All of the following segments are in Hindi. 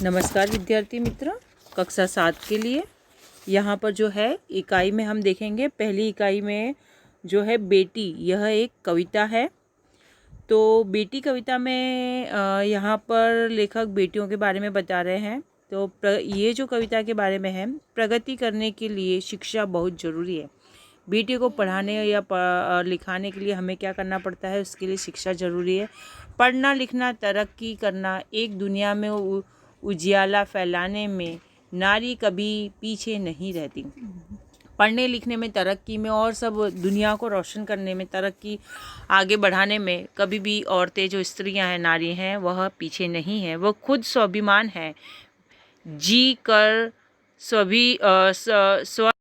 नमस्कार विद्यार्थी मित्र, कक्षा 7 के लिए यहाँ पर जो है इकाई में हम देखेंगे। पहली इकाई में जो है बेटी, यह एक कविता है। तो बेटी कविता में यहाँ पर लेखक बेटियों के बारे में बता रहे हैं। तो ये जो कविता के बारे में है, प्रगति करने के लिए शिक्षा बहुत ज़रूरी है। बेटी को पढ़ाने या लिखाने के लिए हमें क्या करना पड़ता है, उसके लिए शिक्षा ज़रूरी है। पढ़ना लिखना तरक्की करना, एक दुनिया में उजियाला फैलाने में नारी कभी पीछे नहीं रहती। पढ़ने लिखने में, तरक्की में और सब दुनिया को रोशन करने में, तरक्की आगे बढ़ाने में कभी भी औरतें, जो स्त्रियां हैं, नारी हैं, वह पीछे नहीं है। वह खुद स्वाभिमान है, जी कर स्व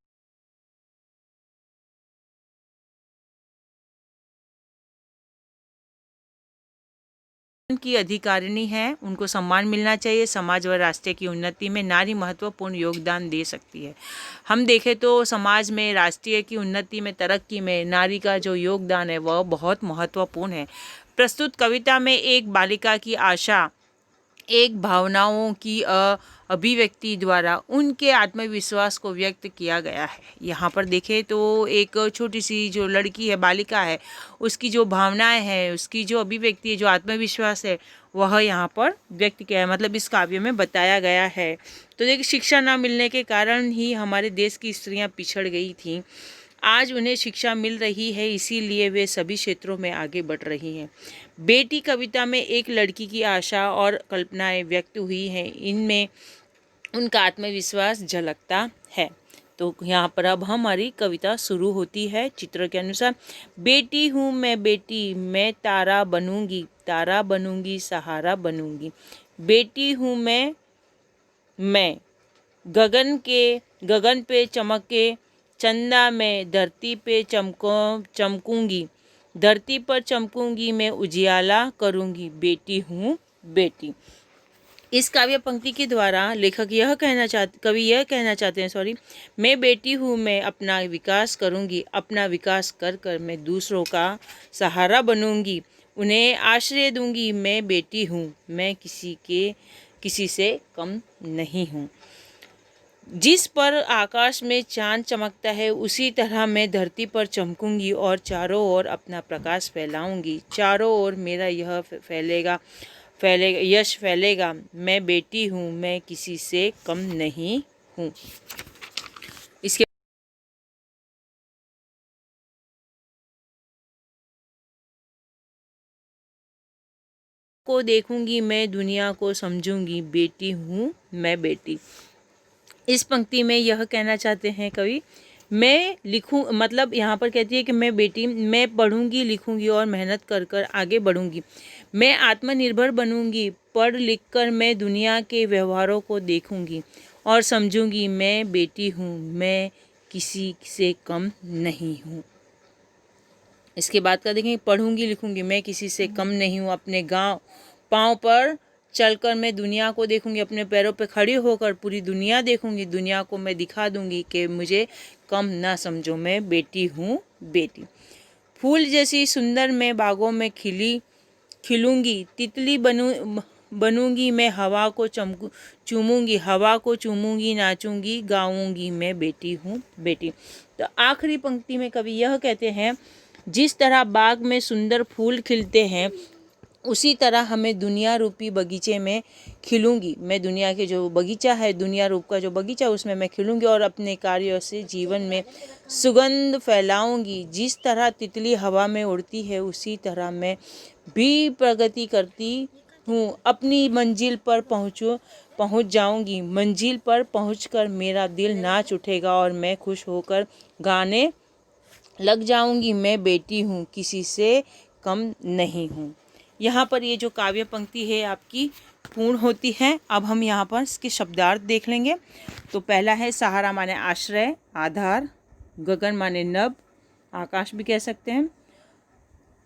की अधिकारिणी है। उनको सम्मान मिलना चाहिए। समाज व राष्ट्र की उन्नति में नारी महत्वपूर्ण योगदान दे सकती है। हम देखें तो समाज में, राष्ट्रीय की उन्नति में, तरक्की में नारी का जो योगदान है वह बहुत महत्वपूर्ण है। प्रस्तुत कविता में एक बालिका की आशा, एक भावनाओं की अभिव्यक्ति द्वारा उनके आत्मविश्वास को व्यक्त किया गया है। यहाँ पर देखें तो एक छोटी सी जो लड़की है, बालिका है, उसकी जो भावनाएं हैं, उसकी जो अभिव्यक्ति है, जो आत्मविश्वास है, वह यहाँ पर व्यक्त किया है, मतलब इस काव्य में बताया गया है। तो देखिए, शिक्षा न मिलने के कारण ही हमारे देश की स्त्रियाँ पिछड़ गई थीं। आज उन्हें शिक्षा मिल रही है, इसीलिए वे सभी क्षेत्रों में आगे बढ़ रही हैं। बेटी कविता में एक लड़की की आशा और कल्पनाएं व्यक्त हुई हैं। इनमें उनका आत्मविश्वास झलकता है। तो यहाँ पर अब हमारी कविता शुरू होती है चित्र के अनुसार। बेटी हूँ मैं बेटी, मैं तारा बनूंगी, तारा बनूंगी, सहारा बनूंगी। बेटी हूँ मैं गगन पे चमके चंदा, में धरती पे चमकूंगी, धरती पर चमकूंगी, मैं उजियाला करूंगी। बेटी हूँ बेटी। इस काव्य पंक्ति के द्वारा लेखक कवि यह कहना चाहते हैं, मैं बेटी हूँ, मैं अपना विकास करूंगी, अपना विकास कर कर मैं दूसरों का सहारा बनूंगी, उन्हें आश्रय दूंगी। मैं बेटी हूँ, मैं किसी से कम नहीं हूँ। जिस पर आकाश में चांद चमकता है, उसी तरह मैं धरती पर चमकूंगी और चारों ओर अपना प्रकाश फैलाऊंगी। चारों ओर मेरा यह यश फैलेगा। मैं बेटी हूँ, मैं किसी से कम नहीं हूँ। इसके को देखूंगी, मैं दुनिया को समझूंगी। बेटी हूँ मैं बेटी। इस पंक्ति में यह कहना चाहते हैं कवि, मैं लिखूं, मतलब यहाँ पर कहती है कि मैं बेटी, मैं पढ़ूंगी, लिखूंगी और मेहनत कर कर आगे बढ़ूंगी। मैं आत्मनिर्भर बनूंगी, पढ़ लिख कर मैं दुनिया के व्यवहारों को देखूंगी और समझूंगी। मैं बेटी हूँ, मैं किसी से कम नहीं हूँ। इसके बाद का देखेंगे, पढ़ूंगी लिखूंगी, मैं किसी से कम नहीं हूँ। अपने पाँव पर चलकर मैं दुनिया को देखूंगी, अपने पैरों पे खड़ी होकर पूरी दुनिया देखूंगी, दुनिया को मैं दिखा दूंगी कि मुझे कम ना समझो। मैं बेटी हूँ बेटी। फूल जैसी सुंदर मैं बागों में खिलूंगी, तितली बनूंगी मैं, हवा को चूमूंगी, हवा को चूमूंगी, नाचूंगी, गाऊंगी। मैं बेटी हूँ बेटी। तो आखिरी पंक्ति में कवि यह कहते हैं, जिस तरह बाग में सुंदर फूल खिलते हैं, उसी तरह हमें दुनिया रूपी बगीचे में खिलूंगी। मैं दुनिया के जो बगीचा है, दुनिया रूप का जो बगीचा, उसमें मैं खिलूंगी और अपने कार्यों से जीवन में सुगंध फैलाऊंगी। जिस तरह तितली हवा में उड़ती है, उसी तरह मैं भी प्रगति करती हूँ। अपनी मंजिल पर पहुँच जाऊंगी। मंजिल पर पहुँचकर मेरा दिल नाच उठेगा और मैं खुश होकर गाने लग जाऊंगी। मैं बेटी हूँ, किसी से कम नहीं हूँ। यहाँ पर ये जो काव्य पंक्ति है आपकी पूर्ण होती है। अब हम यहाँ पर इसके शब्दार्थ देख लेंगे। तो पहला है, सहारा माने आश्रय, आधार। गगन माने नभ, आकाश भी कह सकते हैं।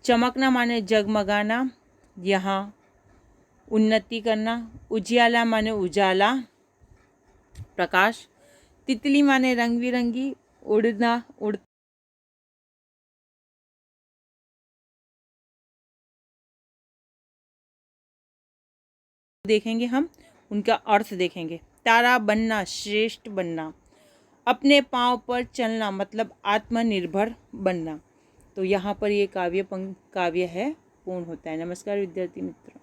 चमकना माने जगमगाना, यहाँ उन्नति करना। उजियाला माने उजाला, प्रकाश। तितली माने रंग बिरंगी, उड़ देखेंगे हम। उनका अर्थ देखेंगे। तारा बनना, श्रेष्ठ बनना, अपने पाँव पर चलना मतलब आत्मनिर्भर बनना। तो यहाँ पर ये काव्य है पूर्ण होता है। नमस्कार विद्यार्थी मित्रों।